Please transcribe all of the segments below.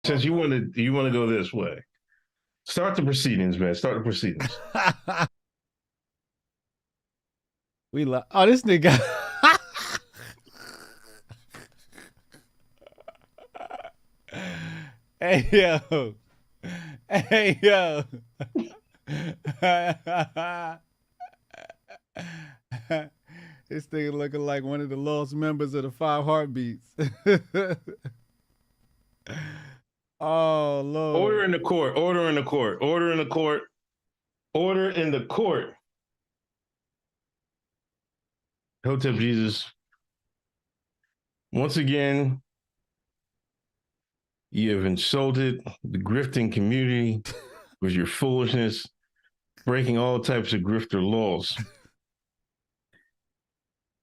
since you want to go this way, start the proceedings, man. Start the proceedings. Oh, this nigga. Hey yo. Hey yo. This nigga looking like one of the lost members of the Five Heartbeats. Oh Order Lord. in the court. Order in the court. Order in the court. Order in the court. Hotep Jesus. Once again, you have insulted the grifting community with your foolishness, breaking all types of grifter laws.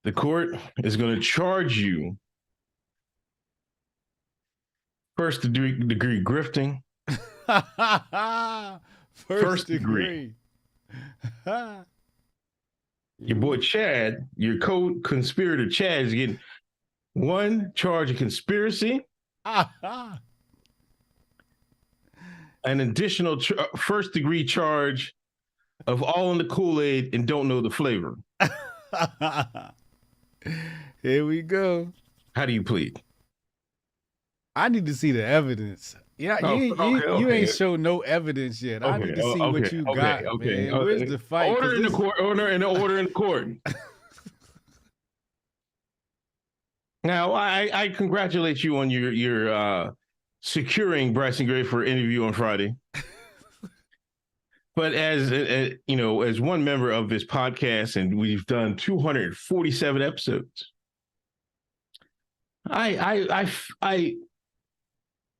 The court is going to charge you first degree grifting. First degree. Your boy Chad, your co-conspirator Chad, is getting one charge of conspiracy, an additional first degree charge of all in the Kool-Aid and don't know the flavor. Here we go. How do you plead? I need to see the evidence. Yeah, you ain't showed no evidence yet. I need to see what you got, man. Where's the fight? Order in the court. Order in the court. Now, I congratulate you on your securing Bryson Gray for an interview on Friday. But as as one member of this podcast, and we've done 247 episodes, I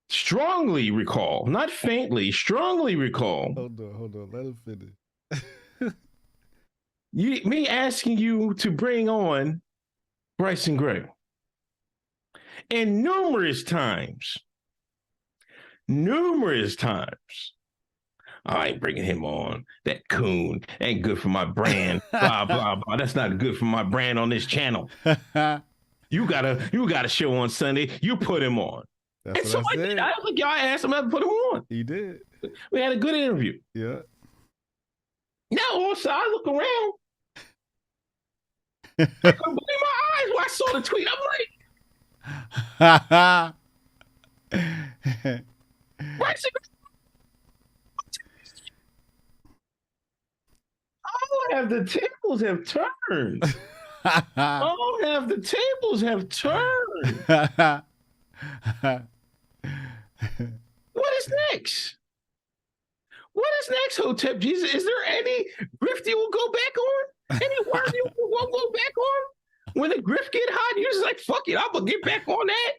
strongly recall, not faintly, strongly recall. Hold on, let him finish. Me asking you to bring on Bryson Gray. And numerous times, I ain't bringing him on. That coon ain't good for my brand. Blah, blah, blah. That's not good for my brand on this channel. You got a show on Sunday. You put him on. That's and so I said. I was like, y'all asked him to put him on. He did. We had a good interview. Yeah. Now also I look around. I couldn't believe my eyes when I saw the tweet. I'm like, Bryson. The tables have turned. The tables have turned. What is next? What is next, Hotep Jesus? Is there any grift you will go back on? Any word you will go back on? When the grift get hot, you're just like, fuck it, I'm gonna get back on that.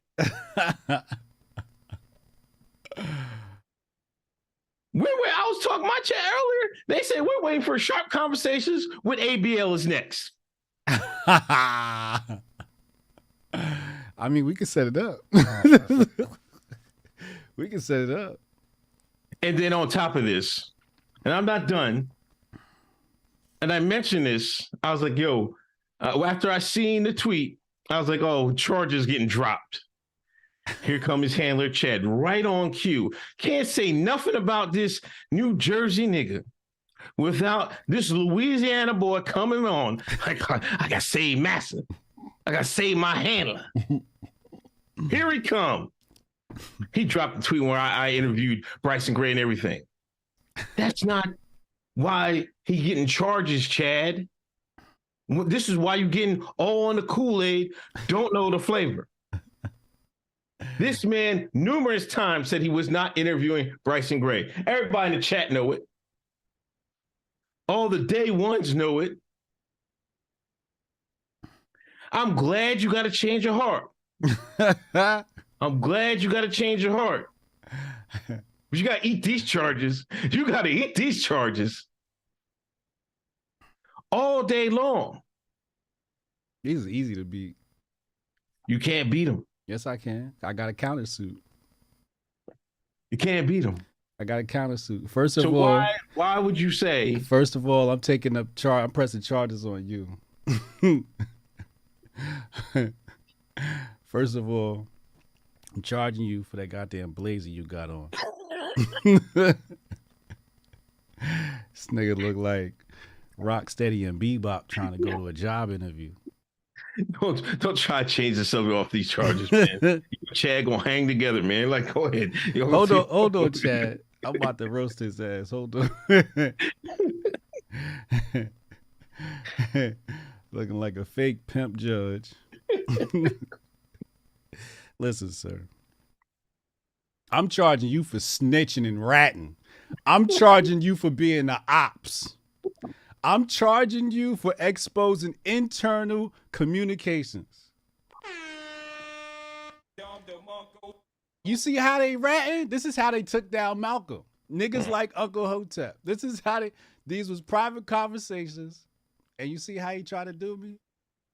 I was talking my chat earlier. They said we're waiting for sharp conversations with ABL is next. I mean, we can set it up. We can set it up. And then on top of this, and I'm not done, and I mentioned this, I was like, yo, after I seen the tweet, I was like, oh, charges getting dropped. Here comes his handler, Chad, right on cue. Can't say nothing about this New Jersey nigga without this Louisiana boy coming on. I got to save Massa. I got to save my handler. Here he come. He dropped the tweet where I interviewed Bryson Gray and everything. That's not why he getting charges, Chad. This is why you getting all on the Kool-Aid, don't know the flavor. This man numerous times said he was not interviewing Bryson Gray. Everybody in the chat know it. All the day ones know it. I'm glad you got to change your heart. I'm glad you got to change your heart. But you got to eat these charges. You got to eat these charges all day long. These are easy to beat. You can't beat them. Yes, I can. I got a countersuit. You can't beat them. I got a countersuit. First of all, why would you say? First of all, I'm taking up I'm pressing charges on you. First of all, I'm charging you for that goddamn blazer you got on. This nigga look like Rocksteady and Bebop trying to go to a job interview. Don't try to change the subject off these charges, man. Chad gonna hang together, man. Like, go ahead. Hold on, Chad. I'm about to roast his ass. Hold on. Looking like a fake pimp judge. Listen, sir. I'm charging you for snitching and ratting. I'm charging you for being the ops. I'm charging you for exposing internal communications. You see how they ratting? This is how they took down Malcolm. Niggas like Uncle Hotep. This is how these was private conversations. And you see how he tried to do me?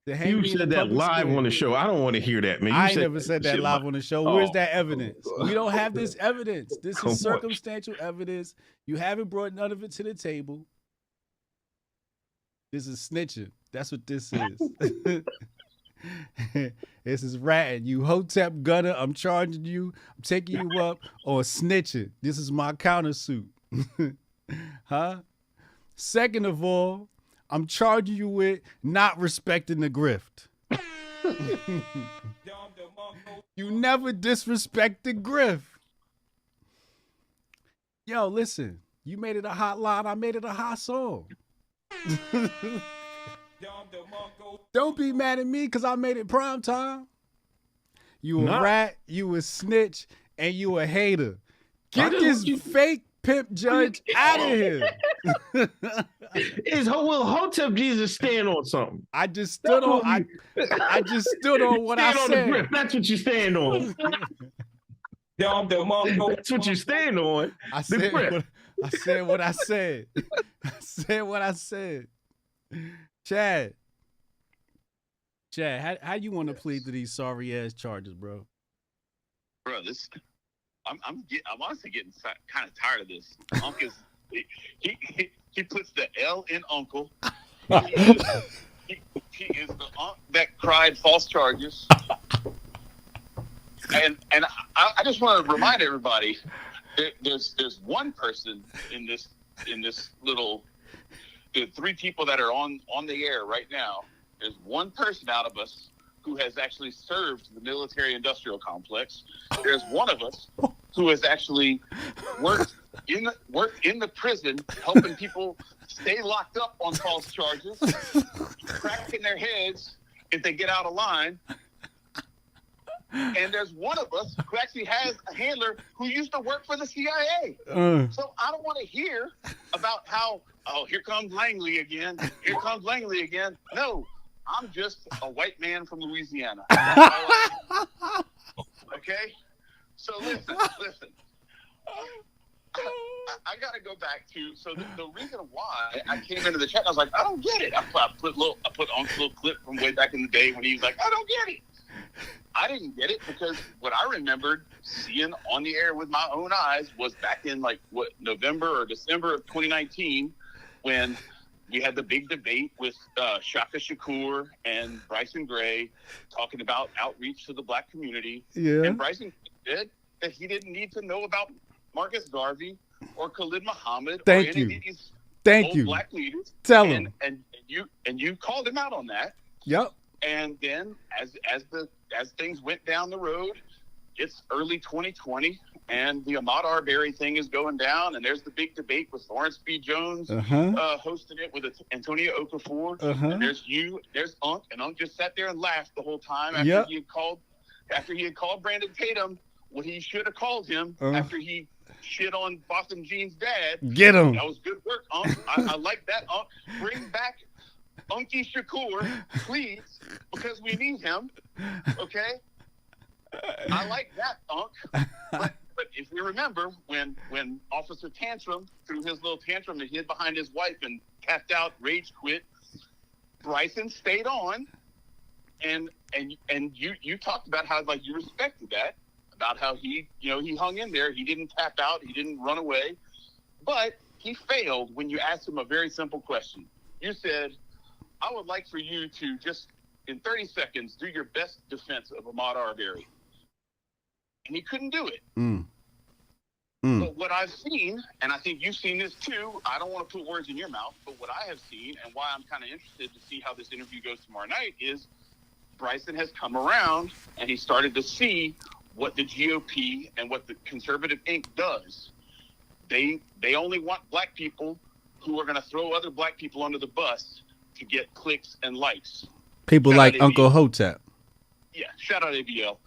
You said that live on the show. I don't want to hear that, man. I never said that live on the show. Where's that evidence? We don't have this evidence. This is circumstantial evidence. You haven't brought none of it to the table. This is snitching. That's what this is. This is ratting. You Hotep gunner. I'm charging you. I'm taking you up on snitching. This is my countersuit. Huh? Second of all, I'm charging you with not respecting the grift. You never disrespect the grift. Yo, listen. You made it a hot line. I made it a hot song. Don't be mad at me because I made it prime time. You a rat, you a snitch, and you a hater. Get this fake pimp judge out of here. Will Hotep Jesus stand on something? I just stood on. I just stood on what I said. That's what you stand on. That's what you stand on. I said what I said. I said what I said. Chad, how you want to plead to these sorry ass charges, bro? Bro, I'm honestly getting kind of tired of this. Unc is he puts the L in Uncle. He is the Unc that cried false charges. And I just want to remind everybody, there's one person in this little, the three people that are on the air right now. There's one person out of us who has actually served the military-industrial complex. There's one of us who has actually worked in the prison, helping people stay locked up on false charges, cracking their heads if they get out of line. And there's one of us who actually has a handler who used to work for the CIA. So I don't want to hear about how, here comes Langley again. Here comes Langley again. No, I'm just a white man from Louisiana. Okay? So listen. I got to go back to, so the reason why I came into the chat, I was like, I don't get it. I put on a little clip from way back in the day when he was like, I don't get it. I didn't get it because what I remembered seeing on the air with my own eyes was back in November or December of 2019 when we had the big debate with Shaka Shakur and Bryson Gray talking about outreach to the black community. Yeah. And Bryson said that he didn't need to know about Marcus Garvey or Khalid Muhammad or any of these old black leaders. Tell him. And you called him out on that. Yep. And then as things went down the road, it's early 2020, and the Ahmaud Arbery thing is going down, and there's the big debate with Lawrence B. Jones hosting it with Antonio Okafor. And there's Unc, and Unc just sat there and laughed the whole time after he had called Brandon Tatum what he should have called him after he shit on Boston Jean's dad. Get him. That was good work, Unc. I like that, Unc. Bring back Unky Shakur, please, because we need him. Okay? I like that, Unc. But if we remember when Officer Tantrum threw his little tantrum and hid behind his wife and tapped out, rage quit, Bryson stayed on, and you talked about how you respected that, about how he hung in there, he didn't tap out, he didn't run away, but he failed when you asked him a very simple question. You said, I would like for you to just, in 30 seconds, do your best defense of Ahmaud Arbery. and he couldn't do it. Mm. But what I've seen, and I think you've seen this too, I don't want to put words in your mouth, but what I have seen and why I'm kind of interested to see how this interview goes tomorrow night is Bryson has come around and he started to see what the GOP and what the conservative Inc. does. They only want black people who are going to throw other black people under the bus to get clicks and likes. People Shout like out Uncle ABL. Hotep. Yeah, shout out ABL.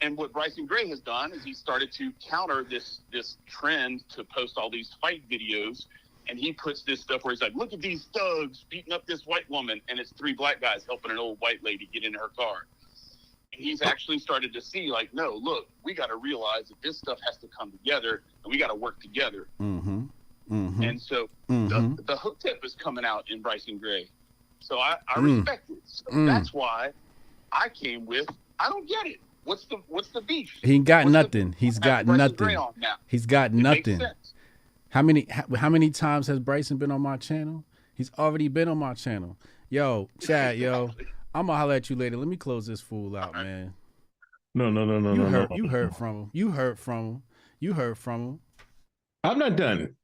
And what Bryson Gray has done is he started to counter this trend to post all these fight videos, and he puts this stuff where he's like, look at these thugs beating up this white woman, and it's 3 black guys helping an old white lady get in her car. And he's actually started to see, like, no, look, we got to realize that this stuff has to come together, and we got to work together. Mm-hmm. Mm-hmm. And so Mm-hmm. the Hotep is coming out in Bryson Gray. So I respect it. So that's why I came with, I don't get it. What's the beef? He ain't got What's nothing. He's got nothing. He's got nothing. How many times has Bryson been on my channel? He's already been on my channel. Yo, Chad, yo, I'm gonna holler at you later. Let me close this fool out, man. No. You heard from him. I'm not done.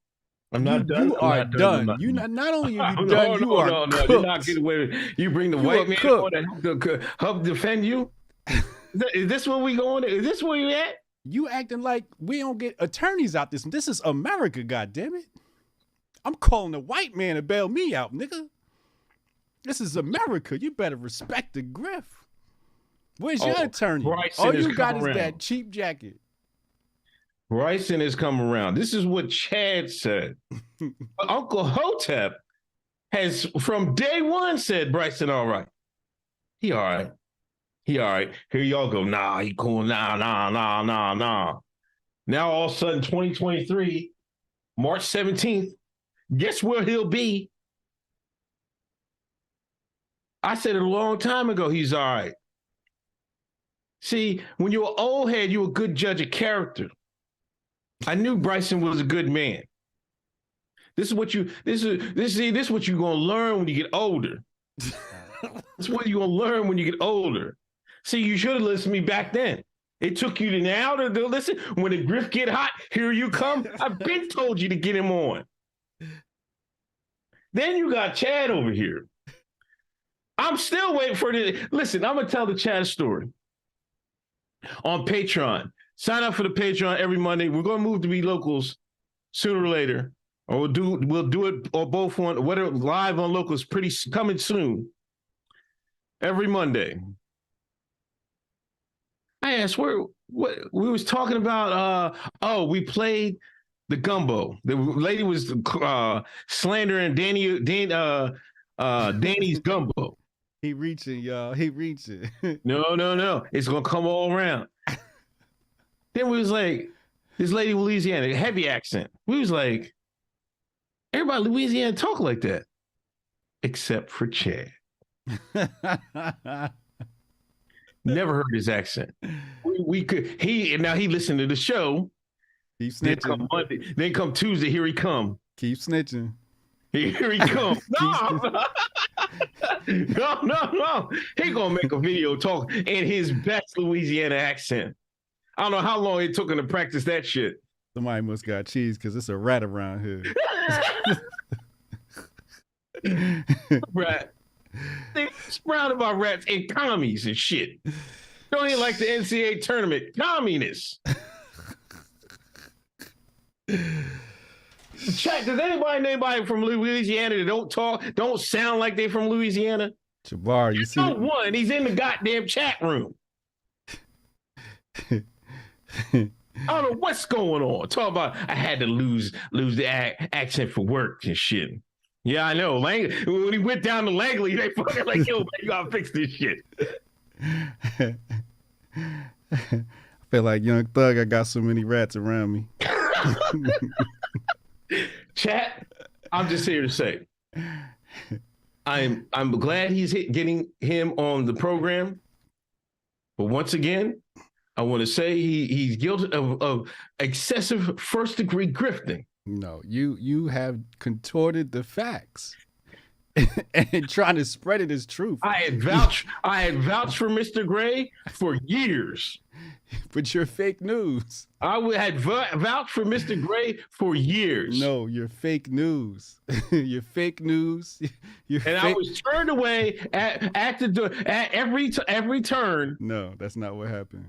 I'm not done. You are done. You not only are you done, you are cooked. You're not getting away with it. You bring the white man on to help defend you. Is this where we going? Is this where you at? You acting like we don't get attorneys out this. This is America, goddammit. I'm calling the white man to bail me out, nigga. This is America. You better respect the Grift. Where's your attorney? Bryson All you got is that cheap jacket. Bryson has come around. This is what Chad said. Uncle Hotep has, from day one, said Bryson all right. He all right. He all right. Here y'all go. Nah, he cool. Nah. Now all of a sudden, 2023, March 17th, guess where he'll be? I said it a long time ago, he's all right. See, when you're an old head, you're a good judge of character. I knew Bryson was a good man. This is what you're gonna learn when you get older. That's what you're gonna learn when you get older. See, you should have listened to me back then. It took you to now to listen. When the Grift get hot, here you come. I've been told you to get him on. Then you got Chad over here. I'm still waiting for the. Listen, I'm gonna tell the Chad story on Patreon. Sign up for the Patreon every Monday. We're gonna move to be locals sooner or later, or we'll do it or both on whatever live on locals coming soon. Every Monday. I asked what we was talking about. We played the gumbo. The lady was slandering Danny's gumbo. He reaching, y'all. He reaching. No. It's gonna come all around. Then we was like, this lady Louisiana, heavy accent. We was like, everybody in Louisiana talk like that, except for Chad. Never heard his accent. We could he listened to the show. Keep snitching. Then come Monday, then come Tuesday. Here he come. Keep snitching. Here he come. No. He gonna make a video talk in his best Louisiana accent. I don't know how long it took him to practice that shit. Somebody must got cheese because it's a rat around here. Rat. They surrounded by rats and commies and shit. Don't even like the NCAA tournament. Communists. Chat, does anybody from Louisiana that don't sound like they from Louisiana? Jabbar, you see? One, he's in the goddamn chat room. I don't know what's going on. Talk about I had to lose the accent for work and shit. Yeah, I know. When he went down to Langley, they fucking like, yo, man, you gotta fix this shit. I feel like Young Thug, I got so many rats around me. Chat, I'm just here to say, I'm glad he's getting him on the program. But once again, I want to say he's guilty of excessive first-degree grifting. No, you have contorted the facts and trying to spread it as truth. I had vouched for Mr. Gray for years. But you're fake news. I had vouched for Mr. Gray for years. No, you're fake news. You're fake news. I was turned away at the door at every turn. No, that's not what happened.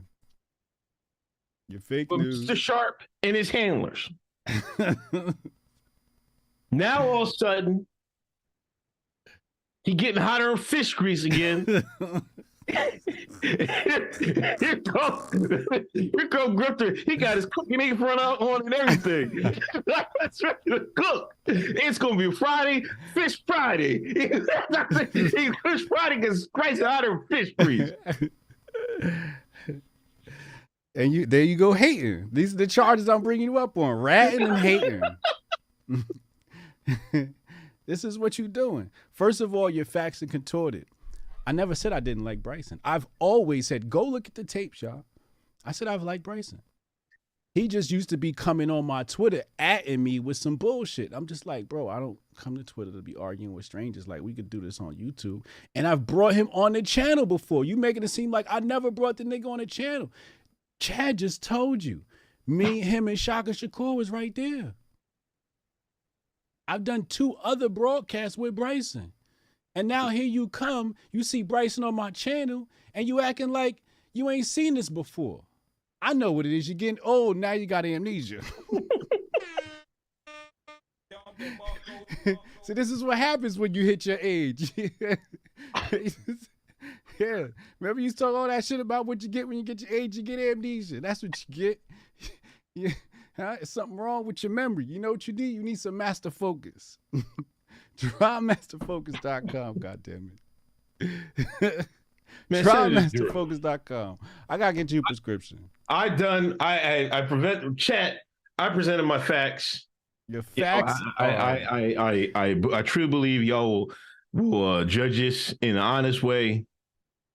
You're fake From news. Mr. Sharp and his handlers. Now all of a sudden, he getting hotter than fish grease again. Here come Grifter. He got his cooking apron on and everything. That's ready to cook. It's gonna be Friday, Fish Friday. Fish Friday because Christ hotter than fish grease. And there you go hating. These are the charges I'm bringing you up on: ratting and hating. This is what you're doing. First of all, your facts are contorted. I never said I didn't like Bryson. I've always said, go look at the tapes, y'all. I said I've liked Bryson. He just used to be coming on my Twitter atting me with some bullshit. I'm just like, bro, I don't come to Twitter to be arguing with strangers. Like, we could do this on YouTube. And I've brought him on the channel before. You making it seem like I never brought the nigga on the channel. Chad just told you. Me, him, and Shaka Shakur was right there. I've done 2 other broadcasts with Bryson. And now here you come, you see Bryson on my channel, and you acting like you ain't seen this before. I know what it is. You're getting old, now you got amnesia. So this is what happens when you hit your age. Yeah. Remember you talk all that shit about what you get when you get your age, you get amnesia. That's what you get. Yeah. Huh? It's something wrong with your memory. You know what you need? You need some master focus. TryMasterFocus.com, goddammit. TryMasterFocus.com. I gotta get you a prescription. I presented my facts. Your facts. I truly believe y'all will judge this in an honest way.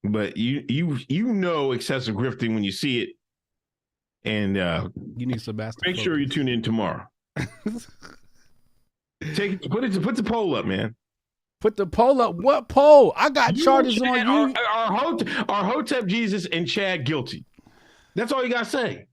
But you know excessive grifting when you see it. And you need some master make focus. Sure you tune in tomorrow. Put the poll up, man. Put the poll up. What poll? I got charges on you. Are Hotep Jesus and Chad guilty? That's all you gotta say.